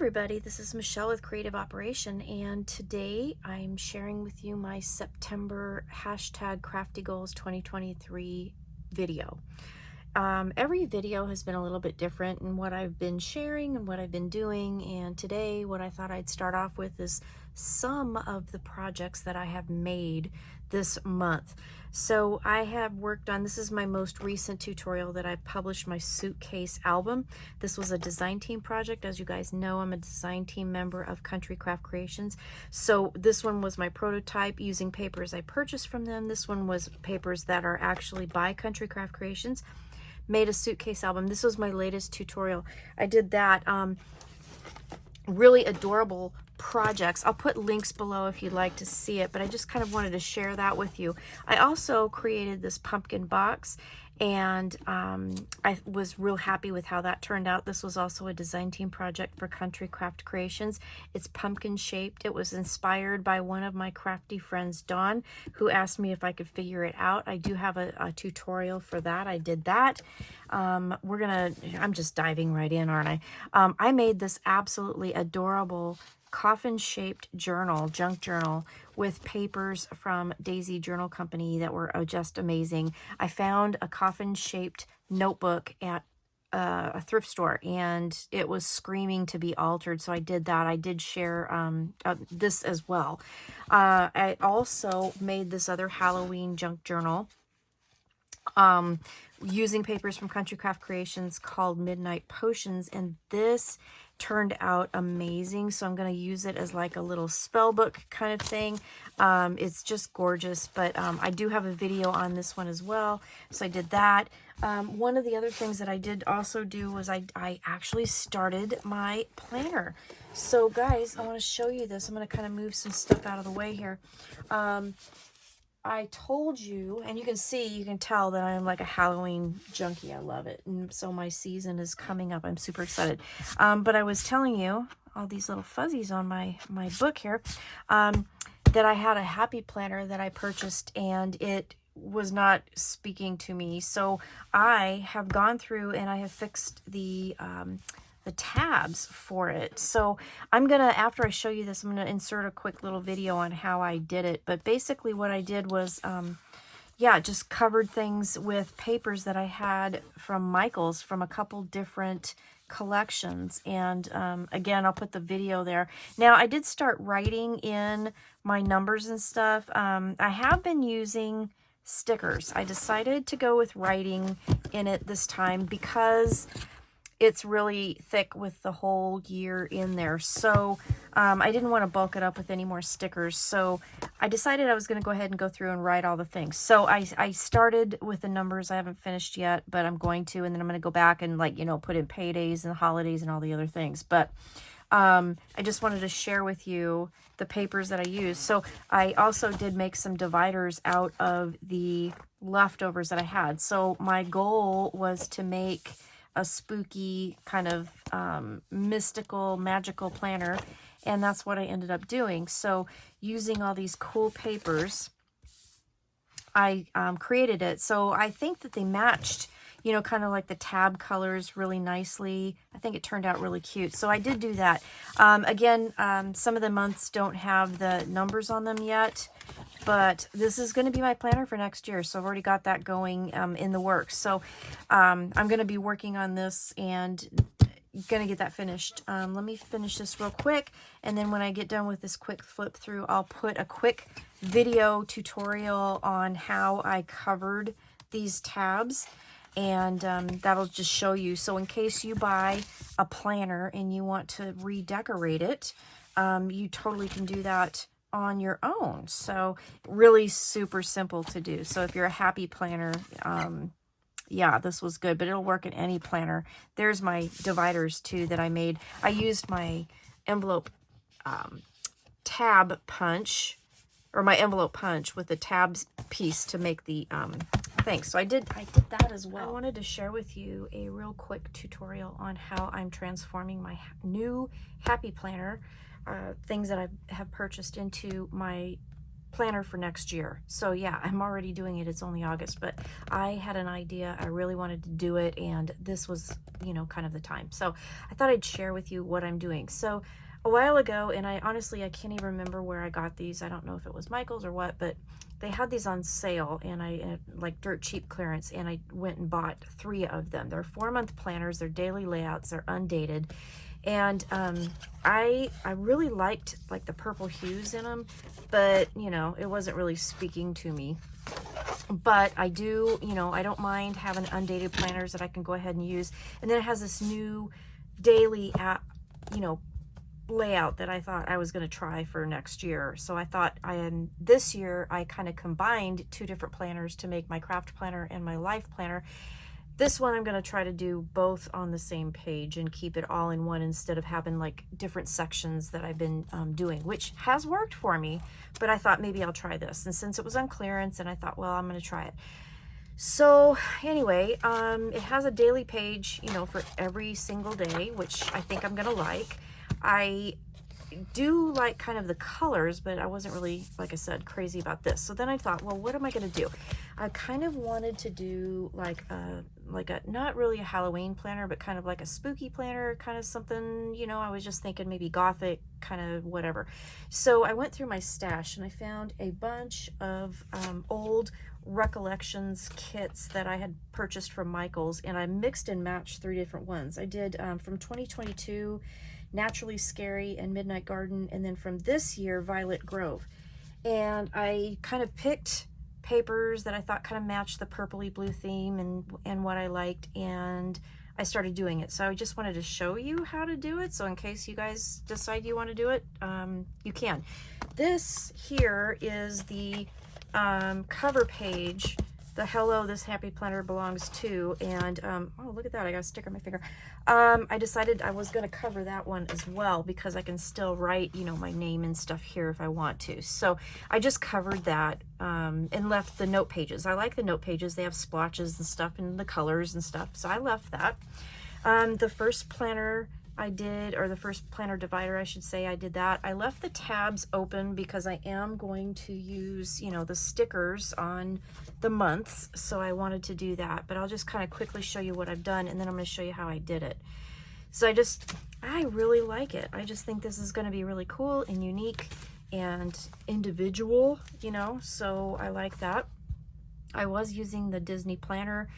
everybody, this is Michelle with Creative Operation, and today I'm sharing with you my September hashtag Crafty Goals 2023 video. Every video has been a little bit different in what I've been sharing and what I've been doing, and today what I thought I'd start off with is some of the projects that I have made this month. So I have worked on, this is my most recent tutorial that I published, my Suitcase album. This was a design team project. As you guys know, I'm a design team member of Country Craft Creations. So this one was my prototype using papers I purchased from them. This one was papers that are actually by Country Craft Creations. Made a suitcase album. This was my latest tutorial. I did that. Really adorable projects. I'll put links below if you'd like to see it, but I just kind of wanted to share that with you. I also created this pumpkin box, and I was real happy with how that turned out. This was also a design team project for Country Craft Creations. It's pumpkin shaped. It was inspired by one of my crafty friends, Dawne, who asked me if I could figure it out. I do have a tutorial for that. I did that. I'm just diving right in, aren't I? I made this absolutely adorable coffin shaped journal, junk journal, with papers from Daisy Journal Company that were just amazing. I found a coffin shaped notebook at a thrift store, and it was screaming to be altered, so I did that. I did share this as well. I also made this other Halloween junk journal using papers from Country Craft Creations called Midnight Potions, and this turned out amazing. So I'm going to use it as like a little spell book kind of thing. It's just gorgeous, but I do have a video on this one as well, so I did that. One of the other things that I did also do was I actually started my planner. So guys, I want to show you this. I'm going to kind of move some stuff out of the way here. I told you, and you can tell that I'm like a Halloween junkie. I love it. And so my season is coming up. I'm super excited. But I was telling you, all these little fuzzies on my book here, that I had a happy planner that I purchased, and it was not speaking to me. So I have gone through and I have fixed the tabs for it. So I'm gonna, after I show you this, I'm gonna insert a quick little video on how I did it. But basically what I did was just covered things with papers that I had from Michael's, from a couple different collections. And again, I'll put the video there. Now I did start writing in my numbers and stuff. I have been using stickers. I decided to go with writing in it this time because it's really thick with the whole year in there. So I didn't want to bulk it up with any more stickers. So I decided I was going to go ahead and go through and write all the things. So I started with the numbers. I haven't finished yet, but I'm going to. And then I'm going to go back and, like, put in paydays and holidays and all the other things. But I just wanted to share with you the papers that I used. So I also did make some dividers out of the leftovers that I had. So my goal was to make a spooky kind of mystical, magical planner, and that's what I ended up doing. So using all these cool papers, I created it. So I think that they matched, kind of like the tab colors really nicely. I think it turned out really cute. So I did do that. Again, some of the months don't have the numbers on them yet, but this is going to be my planner for next year. So I've already got that going in the works. So I'm going to be working on this and going to get that finished. Let me finish this real quick. And then when I get done with this quick flip through, I'll put a quick video tutorial on how I covered these tabs. And that'll just show you. So in case you buy a planner and you want to redecorate it, you totally can do that on your own. So really super simple to do. So if you're a happy planner, yeah, this was good, but it'll work in any planner. There's my dividers too that I made. I used my envelope tab punch, or my envelope punch with the tabs piece to make the thing. So I did that as well. I wanted to share with you a real quick tutorial on how I'm transforming my new happy planner, things that I have purchased, into my planner for next year. So yeah, I'm already doing it. It's only August, but I had an idea. I really wanted to do it, and this was, you know, kind of the time. So I thought I'd share with you what I'm doing. So a while ago, and I honestly, I can't even remember where I got these. I don't know if it was Michael's or what, but they had these on sale, and like dirt cheap clearance, and I went and bought 3 of them. They're 4-month planners. They're daily layouts. They're undated. And I really liked like the purple hues in them, but you know, it wasn't really speaking to me. But I do, you know, I don't mind having undated planners that I can go ahead and use. And then it has this new daily app, you know, layout that I thought I was going to try for next year. So I thought this year I kind of combined 2 different planners to make my craft planner and my life planner. This one I'm going to try to do both on the same page and keep it all in one instead of having like different sections that I've been doing, which has worked for me, but I thought maybe I'll try this. And since it was on clearance, and I thought, well, I'm going to try it. So anyway, it has a daily page, you know, for every single day, which I think I'm going to like. I do like kind of the colors, but I wasn't really, like I said, crazy about this. So then I thought, well, what am I going to do? I kind of wanted to do like a not really a Halloween planner, but kind of like a spooky planner, kind of something, you know. I was just thinking maybe gothic, kind of whatever. So I went through my stash and I found a bunch of old recollections kits that I had purchased from Michael's, and I mixed and matched 3 different ones. I did from 2022 Naturally Scary and Midnight Garden, and then from this year Violet Grove. And I kind of picked papers that I thought kind of matched the purpley blue theme and what I liked, and I started doing it. So I just wanted to show you how to do it, so in case you guys decide you want to do it, you can. This here is the cover page, the Hello, This Happy Planner Belongs To, and oh, look at that, I got a sticker on my finger. I decided I was going to cover that one as well because I can still write, you know, my name and stuff here if I want to. So I just covered that and left the note pages. I like the note pages. They have splotches and stuff and the colors and stuff, so I left that. The first planner I did, or the first planner divider, I should say, I did that. I left the tabs open because I am going to use, you know, the stickers on the months, so I wanted to do that. But I'll just kind of quickly show you what I've done, and then I'm going to show you how I did it. So I really like it. I just think this is going to be really cool and unique and individual, you know, so I like that. I was using the Disney planner,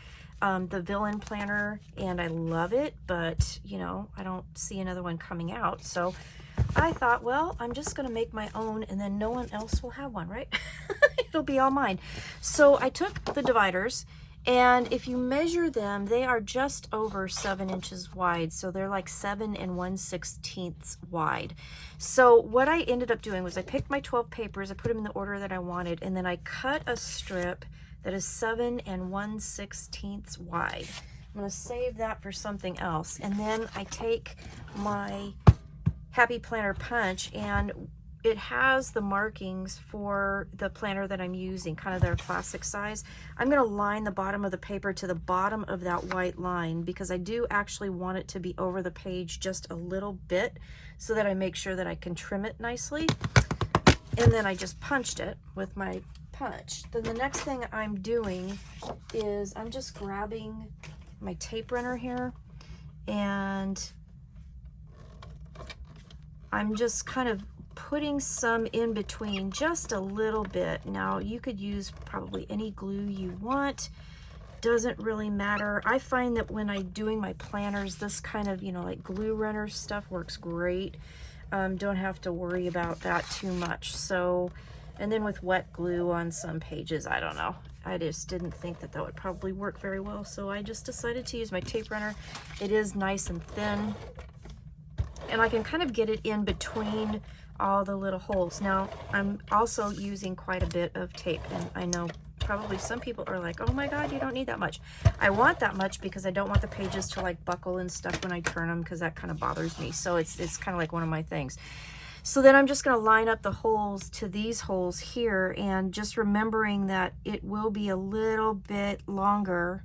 the villain planner, and I love it, but you know, I don't see another one coming out. So I thought, well, I'm just going to make my own, and then no one else will have one, right? It'll be all mine. So I took the dividers, and if you measure them, they are just over 7 inches wide. So they're like 7 1/16 wide. So what I ended up doing was I picked my 12 papers, I put them in the order that I wanted, and then I cut a strip that is 7 1/16 wide. I'm going to save that for something else. And then I take my Happy Planner punch, and it has the markings for the planner that I'm using, kind of their classic size. I'm going to line the bottom of the paper to the bottom of that white line because I do actually want it to be over the page just a little bit so that I make sure that I can trim it nicely. And then I just punched it with my punch. Then the next thing I'm doing is I'm just grabbing my tape runner here, and I'm just kind of putting some in between, just a little bit. Now you could use probably any glue you want, doesn't really matter. I find that when I'm doing my planners, this kind of, you know, like glue runner stuff works great. Don't have to worry about that too much. So, and then with wet glue on some pages, I don't know, I just didn't think that that would probably work very well, so I just decided to use my tape runner. It is nice and thin, and I can kind of get it in between all the little holes. Now I'm also using quite a bit of tape, and I know probably some people are like, oh my god, you don't need that much. I want that much because I don't want the pages to like buckle and stuff when I turn them, because that kind of bothers me. So it's kind of like one of my things. So then I'm just going to line up the holes to these holes here, and just remembering that it will be a little bit longer.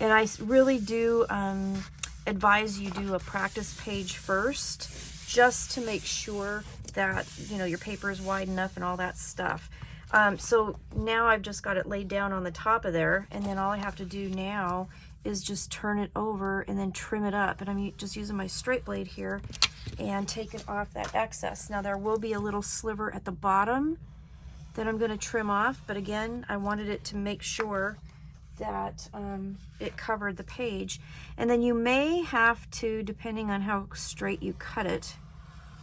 And I really do advise you do a practice page first, just to make sure that, you know, your paper is wide enough and all that stuff. So now I've just got it laid down on the top of there, and then all I have to do now is just turn it over and then trim it up. And I'm just using my straight blade here and take it off that excess. Now there will be a little sliver at the bottom that I'm going to trim off, but again, I wanted it to make sure that it covered the page. And then you may have to, depending on how straight you cut it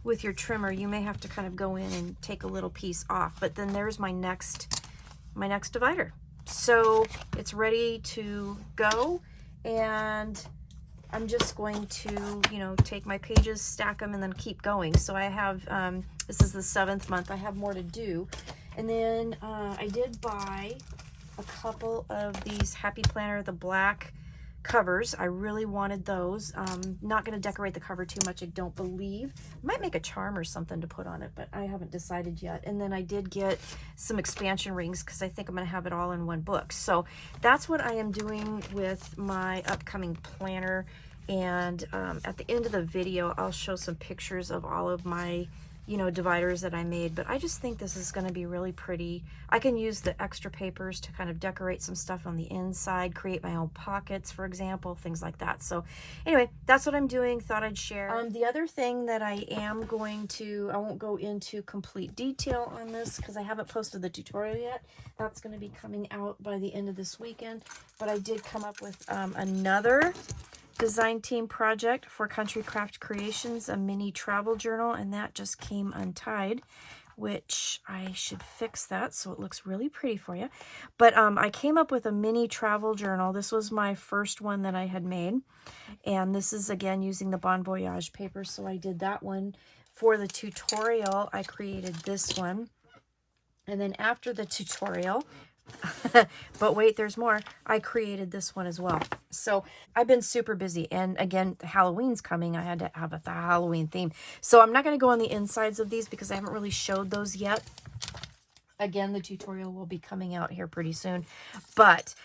with your trimmer, you may have to kind of go in and take a little piece off. But then there's my next divider. So it's ready to go, and I'm just going to, you know, take my pages, stack them, and then keep going. So I have, this is the 7th month, I have more to do. And then I did buy a couple of these Happy Planner, the black covers. I really wanted those. Not going to decorate the cover too much, I don't believe. Might make a charm or something to put on it, but I haven't decided yet. And then I did get some expansion rings because I think I'm going to have it all in one book. So that's what I am doing with my upcoming planner. And at the end of the video, I'll show some pictures of all of my, you know, dividers that I made. But I just think this is going to be really pretty. I can use the extra papers to kind of decorate some stuff on the inside, create my own pockets, for example, things like that. So anyway, that's what I'm doing. Thought I'd share. The other thing that I am going to, I won't go into complete detail on this because I haven't posted the tutorial yet. That's going to be coming out by the end of this weekend. But I did come up with another design team project for Country Craft Creations, a mini travel journal, and that just came untied, which I should fix that so it looks really pretty for you. But I came up with a mini travel journal. This was my first one that I had made, and this is again using the Voyage paper, so I did that one. For the tutorial, I created this one, and then after the tutorial, but wait, there's more, I created this one as well. So I've been super busy, and again, Halloween's coming. I had to have a Halloween theme, so I'm not going to go on the insides of these because I haven't really showed those yet. Again, the tutorial will be coming out here pretty soon, but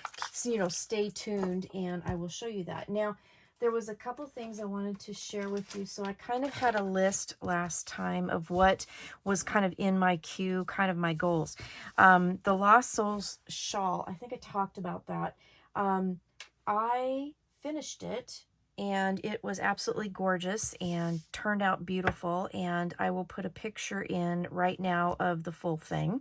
you know, stay tuned and I will show you that. Now there was a couple things I wanted to share with you. So I kind of had a list last time of what was kind of in my queue, kind of my goals. The Lost Souls shawl, I think I talked about that. I finished it and it was absolutely gorgeous and turned out beautiful. And I will put a picture in right now of the full thing.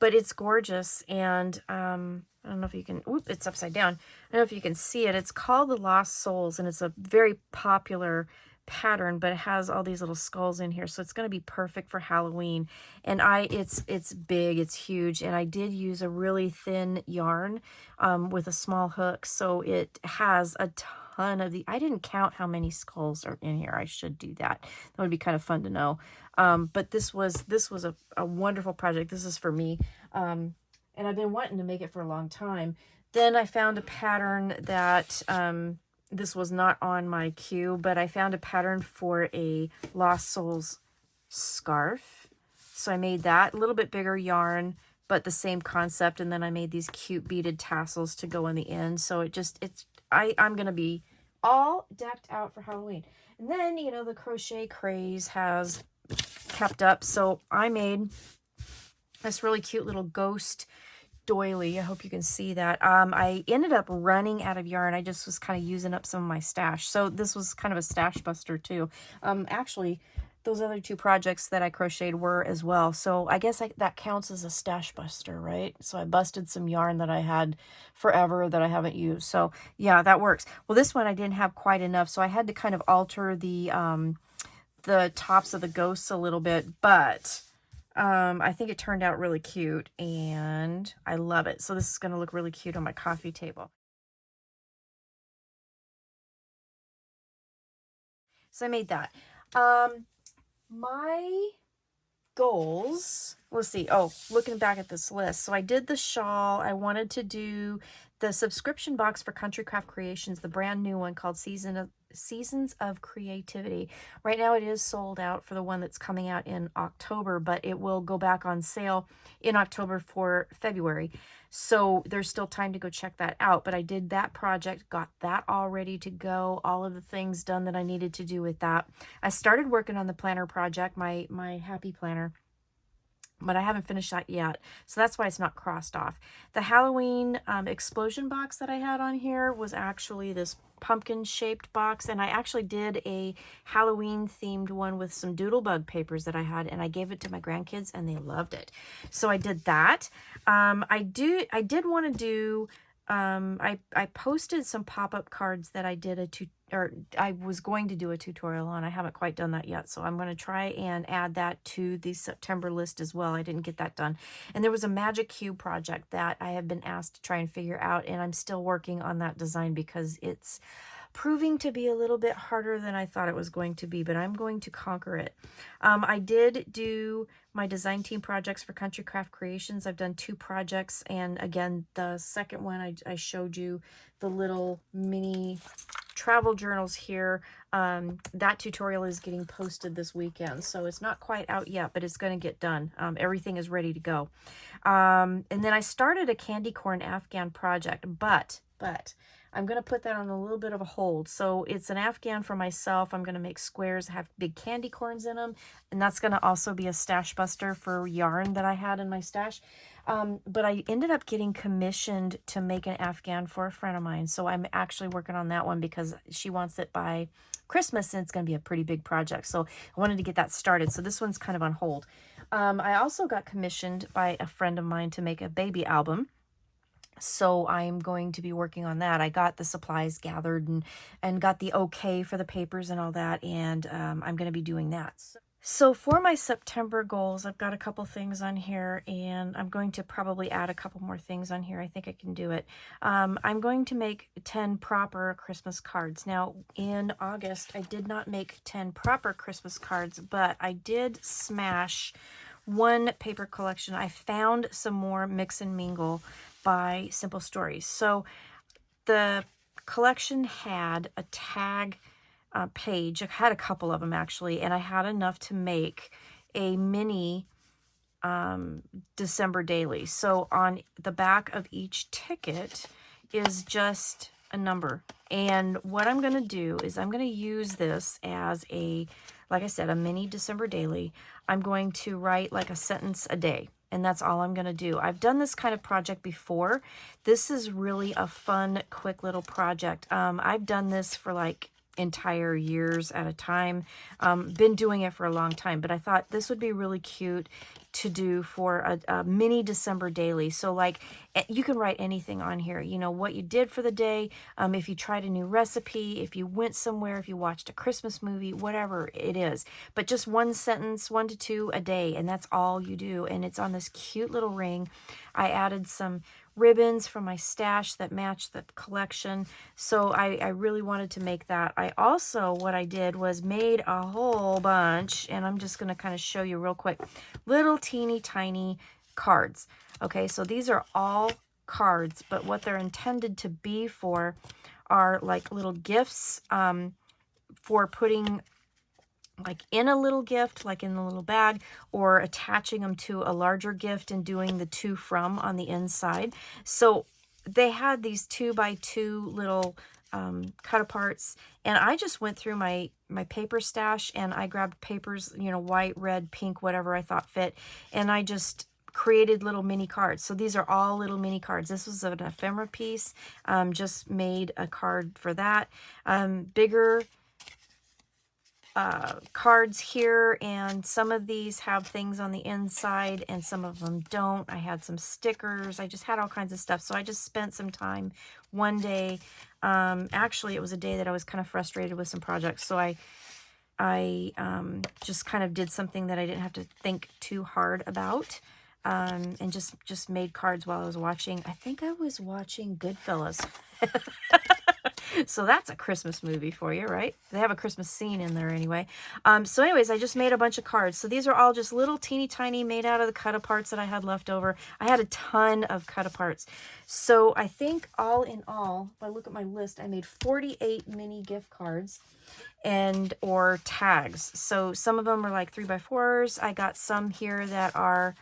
But it's gorgeous, and I don't know if you can, oop, it's upside down. I don't know if you can see it. It's called the Lost Souls, and it's a very popular pattern, but it has all these little skulls in here, so it's going to be perfect for Halloween. And it's big, it's huge, and I did use a really thin yarn with a small hook, so it has a ton of the, I didn't count how many skulls are in here. I should do that. That would be kind of fun to know. But this was a wonderful project. This is for me. And I've been wanting to make it for a long time. Then I found a pattern that, this was not on my queue, but I found a pattern for a Lost Souls scarf. So I made that, a little bit bigger yarn, but the same concept. And then I made these cute beaded tassels to go on the end. So I'm going to be all decked out for Halloween. And then, you know, the crochet craze has kept up. So I made this really cute little ghost doily. I hope you can see that. I ended up running out of yarn. I just was kind of using up some of my stash. So this was kind of a stash buster too. Actually, those other two projects that I crocheted were as well. So I guess that counts as a stash buster, right? So I busted some yarn that I had forever that I haven't used. So yeah, that works. Well, this one I didn't have quite enough. So I had to kind of alter the tops of the ghosts a little bit, but I think it turned out really cute and I love it. So this is going to look really cute on my coffee table. So I made that. My goals, let's see. Oh, looking back at this list. So I did the shawl. I wanted to do The subscription box for Country Craft Creations, the brand new one called Seasons of Creativity. Right now it is sold out for the one that's coming out in October, but it will go back on sale in October for February. So there's still time to go check that out. But I did that project, got that all ready to go, all of the things done that I needed to do with that. I started working on the planner project, my happy planner, but I haven't finished that yet. So that's why it's not crossed off. The Halloween explosion box that I had on here was actually this pumpkin shaped box, and I actually did a Halloween themed one with some doodlebug papers that I had, and I gave it to my grandkids and they loved it. So I did that. I did want to do I posted some pop-up cards that I did I was going to do a tutorial on. I haven't quite done that yet, so I'm going to try and add that to the September list as well. I didn't get that done. And there was a magic cube project that I have been asked to try and figure out, and I'm still working on that design because it's proving to be a little bit harder than I thought it was going to be, but I'm going to conquer it. I did do my design team projects for Country Craft Creations. I've done 2 projects, and again, the second one I showed you the little mini travel journals here. That tutorial is getting posted this weekend, so it's not quite out yet, but it's going to get done. Everything is ready to go. And then I started a candy corn Afghan project, but I'm going to put that on a little bit of a hold. So it's an Afghan for myself. I'm going to make squares that have big candy corns in them. And that's going to also be a stash buster for yarn that I had in my stash. But I ended up getting commissioned to make an Afghan for a friend of mine. So I'm actually working on that one because she wants it by Christmas, and it's going to be a pretty big project. So I wanted to get that started. So this one's kind of on hold. I also got commissioned by a friend of mine to make a baby album. So I'm going to be working on that. I got the supplies gathered and got the okay for the papers and all that, and I'm going to be doing that. So for my September goals, I've got a couple things on here, and I'm going to probably add a couple more things on here. I think I can do it. I'm going to make 10 proper Christmas cards. Now, in August, I did not make 10 proper Christmas cards, but I did smash one paper collection. I found some more Mix and Mingle by Simple Stories. So the collection had a tag page. I had a couple of them actually, and I had enough to make a mini December daily. So on the back of each ticket is just a number. And what I'm going to do is I'm going to use this as like I said, a mini December daily. I'm going to write like a sentence a day. And that's all I'm going to do. I've done this kind of project before. This is really a fun, quick little project. I've done this for like entire years at a time. Been doing it for a long time, but I thought this would be really cute to do for a mini December daily. So like you can write anything on here, you know, what you did for the day, if you tried a new recipe, if you went somewhere, if you watched a Christmas movie, whatever it is, but just one sentence, 1 to 2 a day, and that's all you do. And it's on this cute little ring. I added some ribbons from my stash that matched the collection. So I really wanted to make that. I also, what I did was made a whole bunch, and I'm just going to kind of show you real quick, little teeny tiny cards. Okay, so these are all cards, but what they're intended to be for are like little gifts for putting like in a little gift, like in a little bag, or attaching them to a larger gift and doing the to from on the inside. So they had these 2x2 little cut aparts, and I just went through my paper stash and I grabbed papers, you know, white, red, pink, whatever I thought fit, and I just created little mini cards. So these are all little mini cards. This was an ephemera piece. Just made a card for that. Bigger cards here, and some of these have things on the inside and some of them don't. I had some stickers. I just had all kinds of stuff. So I just spent some time one day. Actually, it was a day that I was kind of frustrated with some projects. So I just kind of did something that I didn't have to think too hard about. And just made cards while I was watching. I think I was watching Goodfellas. So that's a Christmas movie for you, right? They have a Christmas scene in there anyway. So anyways, I just made a bunch of cards. So these are all just little teeny tiny made out of the cut-aparts that I had left over. I had a ton of cut-aparts. So I think all in all, if I look at my list, I made 48 mini gift cards and or tags. So some of them are like 3x4s. I got some here that are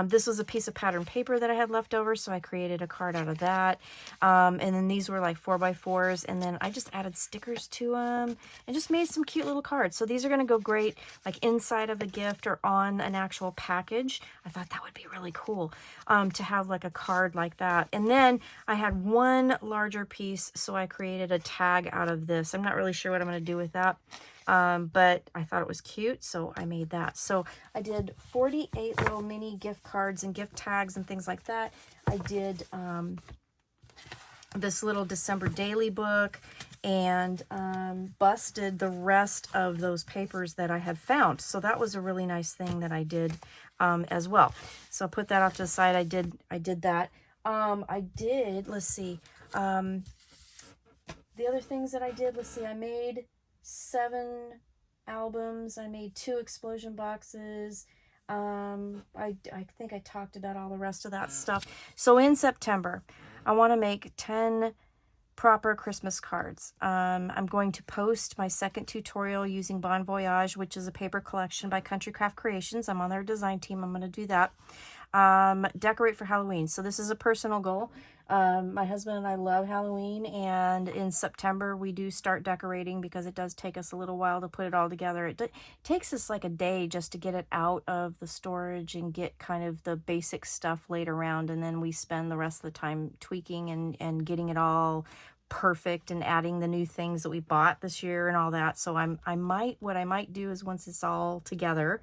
this was a piece of pattern paper that I had left over, so I created a card out of that. And then these were like 4x4s, and then I just added stickers to them and just made some cute little cards. So these are going to go great like inside of a gift or on an actual package. I thought that would be really cool to have like a card like that. And then I had one larger piece, so I created a tag out of this. I'm not really sure what I'm going to do with that. But I thought it was cute, so I made that. So I did 48 little mini gift cards and gift tags and things like that. I did this little December daily book and busted the rest of those papers that I had found. So that was a really nice thing that I did as well. So I'll put that off to the side. I did that. I did, let's see, the other things that I did, let's see, I made 7 albums. I made 2 explosion boxes. I think I talked about all the rest of that stuff. So in September, I want to make 10 proper Christmas cards. I'm going to post my second tutorial using Voyage, which is a paper collection by Craft Creations. I'm on their design team. I'm going to do that. Decorate for Halloween. So this is a personal goal. My husband and I love Halloween, and in September we do start decorating because it does take us a little while to put it all together. It takes us like a day just to get it out of the storage and get kind of the basic stuff laid around, and then we spend the rest of the time tweaking and getting it all perfect and adding the new things that we bought this year and all that. So what I might do is once it's all together,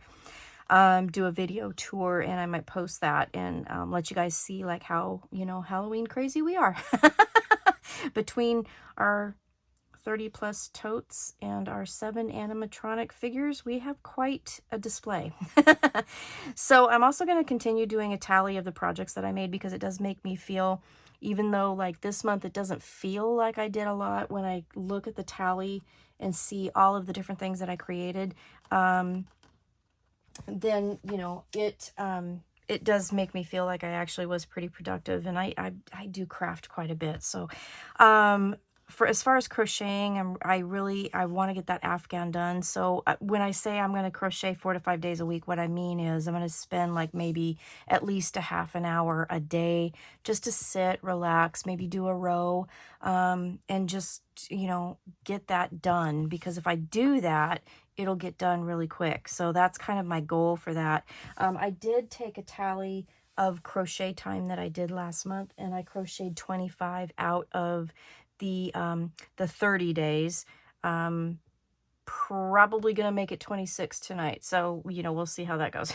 do a video tour, and I might post that and let you guys see like how, you know, Halloween crazy we are. Between our 30 plus totes and our 7 animatronic figures, we have quite a display. So I'm also going to continue doing a tally of the projects that I made, because it does make me feel, even though like this month it doesn't feel like I did a lot, when I look at the tally and see all of the different things that I created, then, you know, it does make me feel like I actually was pretty productive, and I do craft quite a bit. So for as far as crocheting, I want to get that Afghan done. So when I say I'm going to crochet 4 to 5 days a week, what I mean is I'm going to spend like maybe at least a half an hour a day just to sit, relax, maybe do a row, and just, you know, get that done, because if I do that, it'll get done really quick. So that's kind of my goal for that. I did take a tally of crochet time that I did last month, and I crocheted 25 out of the 30 days. Probably gonna make it 26 tonight, so you know, we'll see how that goes.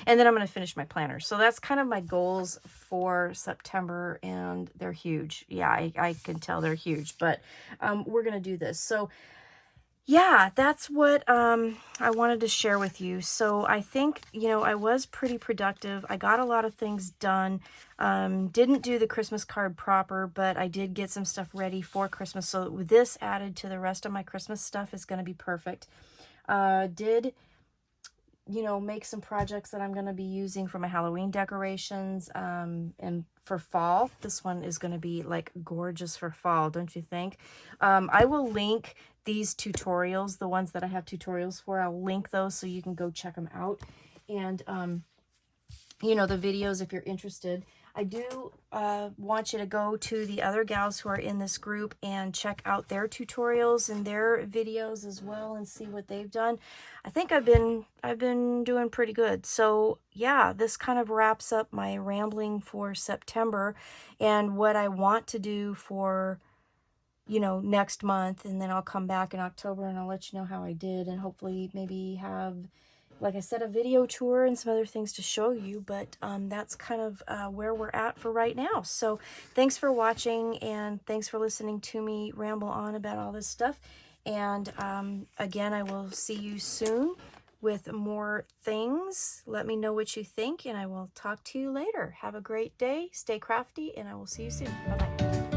And then I'm gonna finish my planner. So that's kind of my goals for September, and they're huge. Yeah, I can tell they're huge, but we're gonna do this. So yeah, that's what I wanted to share with you. So I think, you know, I was pretty productive. I got a lot of things done. Didn't do the Christmas card proper, but I did get some stuff ready for Christmas. So this added to the rest of my Christmas stuff is going to be perfect. Did, you know, make some projects that I'm going to be using for my Halloween decorations, and for fall. This one is going to be like gorgeous for fall, don't you think? I will link these tutorials, the ones that I have tutorials for. I'll link those so you can go check them out. And, you know, the videos, if you're interested. I do want you to go to the other gals who are in this group and check out their tutorials and their videos as well, and see what they've done. I think I've been doing pretty good. So yeah, this kind of wraps up my rambling for September and what I want to do for, you know, next month. And then I'll come back in October and I'll let you know how I did, and hopefully maybe have, like I said, a video tour and some other things to show you. But that's kind of where we're at for right now. So thanks for watching, and thanks for listening to me ramble on about all this stuff. And again, I will see you soon with more things. Let me know what you think, and I will talk to you later. Have a great day. Stay crafty, and I will see you soon. Bye-bye.